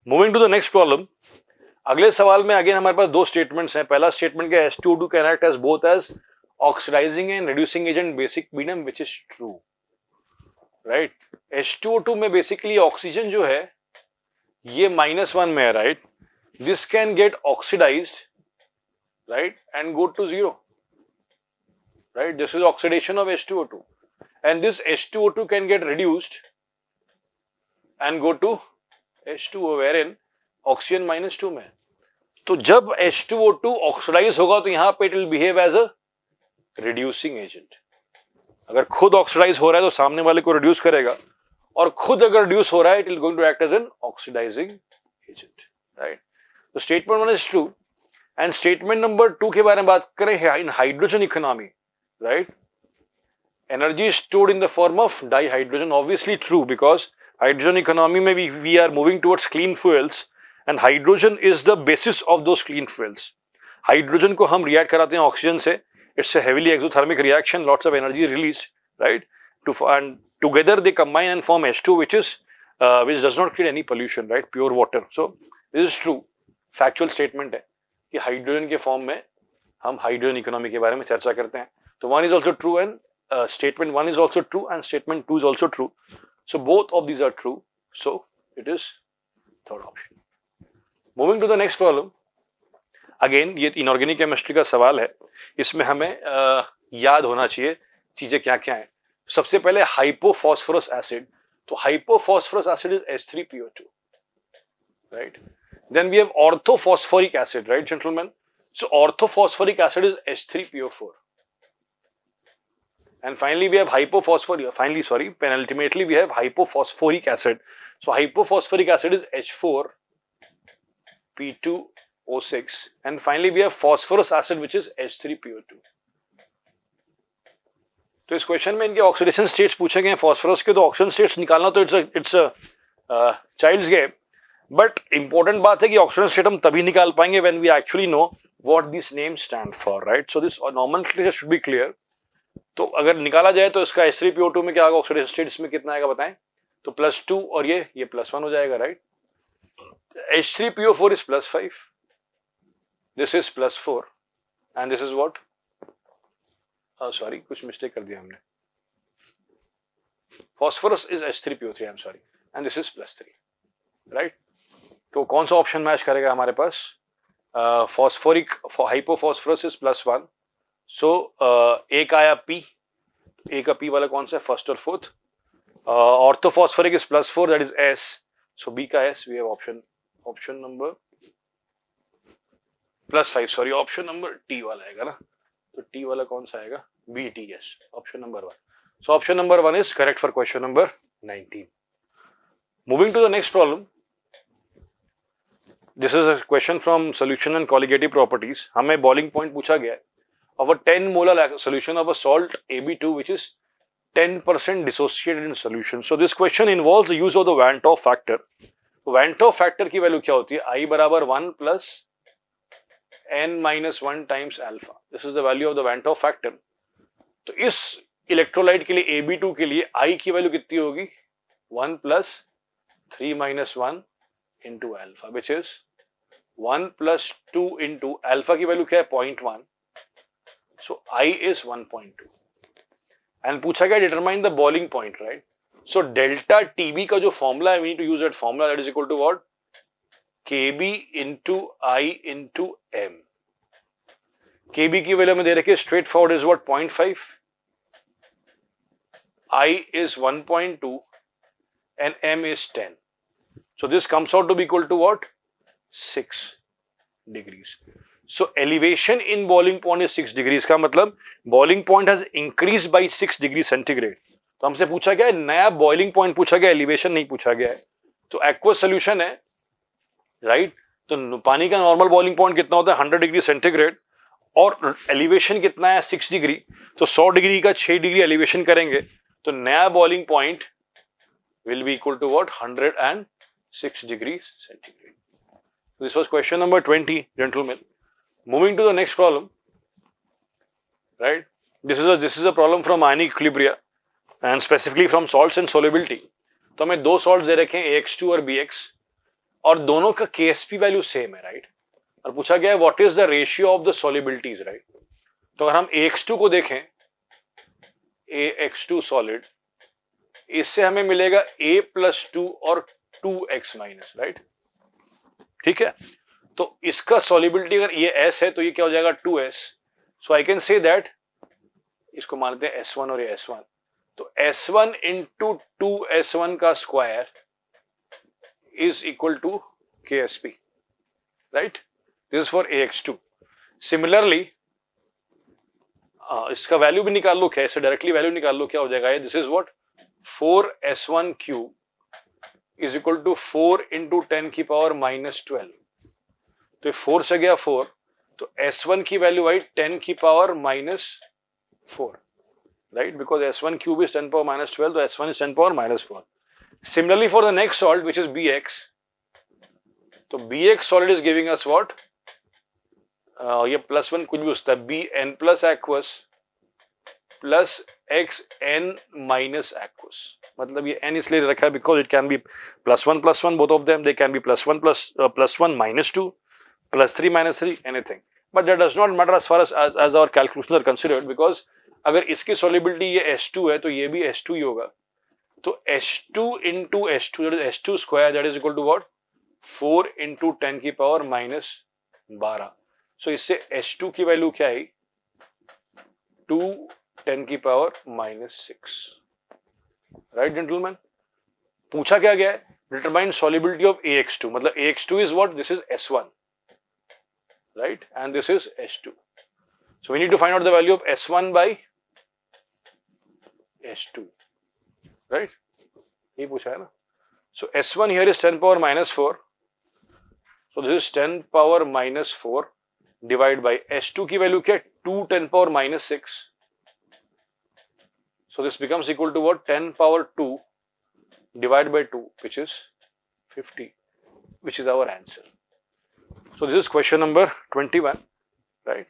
Moving to the next problem. अगले सवाल में अगेन हमारे पास दो स्टेटमेंट्स हैं। पहला स्टेटमेंट क्या है, H2O2 can act as both as oxidizing and reducing agent basic medium which is true, right. H2O2 में बेसिकली ऑक्सीजन जो है ये -1 में है, right. This can get oxidized, right, and go to 0, right. This is oxidation of H2O2 and this H2O2 can get reduced and go to H2O wherein oxygen -2 में। तो जब H2O2 oxidise होगा तो यहां पे it will behave as a reducing agent। अगर खुद oxidise हो रहा है तो सामने वाले को रिड्यूस करेगा, और खुद अगर रिड्यूस हो रहा है it will going to act as an oxidizing agent, right। तो statement 1 is true and statement number 2 के बारे में बात करें, in hydrogen economy, right, energy is stored in the form of dihydrogen, obviously true because hydrogen economy में we are moving towards clean fuels and hydrogen is the basis of those clean fuels। hydrogen को हम react कराते हैं oxygen से, it's a heavily exothermic reaction, lots of energy released, right, and together they combine and form H2 which does not create any pollution, right, pure water। so this is true, factual statement है कि hydrogen के form में हम hydrogen economy के बारे में चर्चा करते हैं। तो one is also true and statement 1 is also true and statement 2 is also true, so both of these are true, so it is third option। moving to the next problem, again ये inorganic chemistry का सवाल है, इसमें हमें याद होना चाहिए चीजें क्या क्या है। सबसे पहले हाइपोफॉस्फोरस एसिड, तो hypophosphorous acid is H3PO2, right। then we have orthophosphoric acid, right gentlemen, so orthophosphoric acid is H3PO4, and finally we have penultimately we have hypophosphoric acid, so hypophosphoric acid is H4P2O6, and finally we have phosphorus acid which is H3PO2। तो इस question में इनके oxidation states पूछे गए हैं phosphorus के, तो oxygen states निकालना तो it's a child's game, but important बात है कि ऑक्सीजन स्टेट हम तभी निकाल पाएंगे when we actually know what this name stand for, right. So this nomenclature should be clear. तो अगर निकाला जाए तो इसका H3PO2 में क्या होगा, ऑक्सीडेशन स्टेट इसमें कितना आएगा बताएं, तो +2 और ये +1 हो जाएगा, right. H3PO4 is +5, this is +4 and this is what, sorry कुछ मिस्टेक कर दिया हमने, phosphorus is H3PO3, I am sorry, and this is +3, right. तो कौन सा ऑप्शन मैच करेगा हमारे पास, फॉस्फोरिक हाइपोफॉस्फोरस इज +1, सो ए का आया P, ए का P वाला कौन सा है, फर्स्ट और fourth. Orthophosphoric is +4, that is S, so B का S, we have option number +5, sorry option number T वाला आएगा ना, तो T वाला कौन सा आएगा, BT, yes, option number 1। So option number 1 is correct for question number 19। Moving to the next problem, this is a question from solution and colligative properties. हमें boiling point पूछा गया है of a 10 molar solution of a salt AB2 which is 10% dissociated in solution। so this question involves the use of the Van 't Hoff factor। Van 't Hoff factor की value क्या होती है, I बराबर 1 plus n-1 times alpha, this is the value of the Van 't Hoff factor। तो इस electrolyte के लिए AB2 के लिए I की वैल्यू कितनी होगी, 1 plus 3-1 into alpha which is 1 plus 2 into alpha की वैल्यू क्या है, 0.1, so I is 1.2 and पूछा गया determine the boiling point, right। so delta TB का जो फॉर्मूला है, we need to use that formula, that is equal to what, KB into I into M। KB की value में दे रखी है straight forward is what, 0.5, I is 1.2 and M is 10, so this comes out to be equal to what, 6 degrees। So elevation in boiling point is 6 degrees, का मतलब boiling point has increased by 6 degree centigrade। तो हमसे पूछा गया है नया boiling point पूछा गया, elevation नहीं पूछा गया है। तो aqueous solution है, राइट, तो पानी का नॉर्मल boiling point कितना होता है, 100 डिग्री सेंटीग्रेड, और एलिवेशन कितना है, 6 डिग्री, तो 100 डिग्री का 6 डिग्री एलिवेशन करेंगे तो नया boiling point will be equal to what, 106 degrees centigrade। This was question number 20, gentlemen। Moving to the next problem, right? This is a problem from ionic equilibria and specifically from salts and solubility। तो हमें दो salts दे रखे हैं AX2 और BX, और दोनों का KSP value same है, राइट। और पूछा गया है what is the ratio of the solubilities, right. तो अगर हम AX2 को देखें, AX2 सॉलिड, इससे हमें मिलेगा A+2 और 2x माइनस, राइट। ठीक है, तो इसका सॉलिबिलिटी अगर ये S है तो ये क्या हो जाएगा 2S। So I can say that, इसको मानते हैं S1 और ये S1, तो S1 इंटू 2S1 का square is equal to KSP, right. This is for AX2। Similarly इसका वैल्यू भी निकाल लो, क्या, इससे डायरेक्टली वैल्यू निकाल लो, क्या हो जाएगा, this is what 4S1 cube is equal to 4 into 10 की पावर -12। तो 4 से गया 4, तो S1 की वैल्यू आई 10 की power -4, right, because S1 cube is 10 power -12, तो S1 is 10 power -4। Similarly for the next salt which is BX, तो BX solid is giving us what, ये +1 कुछ भी होता है, BN plus aqueous plus XN minus aqueous. मतलब ये N इसलिए रखा है because it can be +1 both of them, they can be +1 +1 -2 +3 -3 anything, but that does not matter as far as our calculations are considered, because अगर इसकी solubility ये H2 है तो ये भी H2 ही होगा। तो H2 into H2 that is H2 square, that is equal to what 4 into 10 की पावर -12। सो इससे H2 की वैल्यू क्या है 2 10 की पावर -6, राइट जेंटलमैन। पूछा क्या गया है, डिटरमाइन सॉलिबिलिटी ऑफ AX2, मतलब AX2 is what, this is S1, right, and this is H2। So we need to find out the value of S1 by H2, right, ये पूछा है ना। सो S1 here is 10 power -4, so this is 10 power -4 divide by H2 की value क्या है 2 10 power -6, so this becomes equal to what 10 power 2 divided by 2, which is 50, which is our answer. So this is question number 21, right?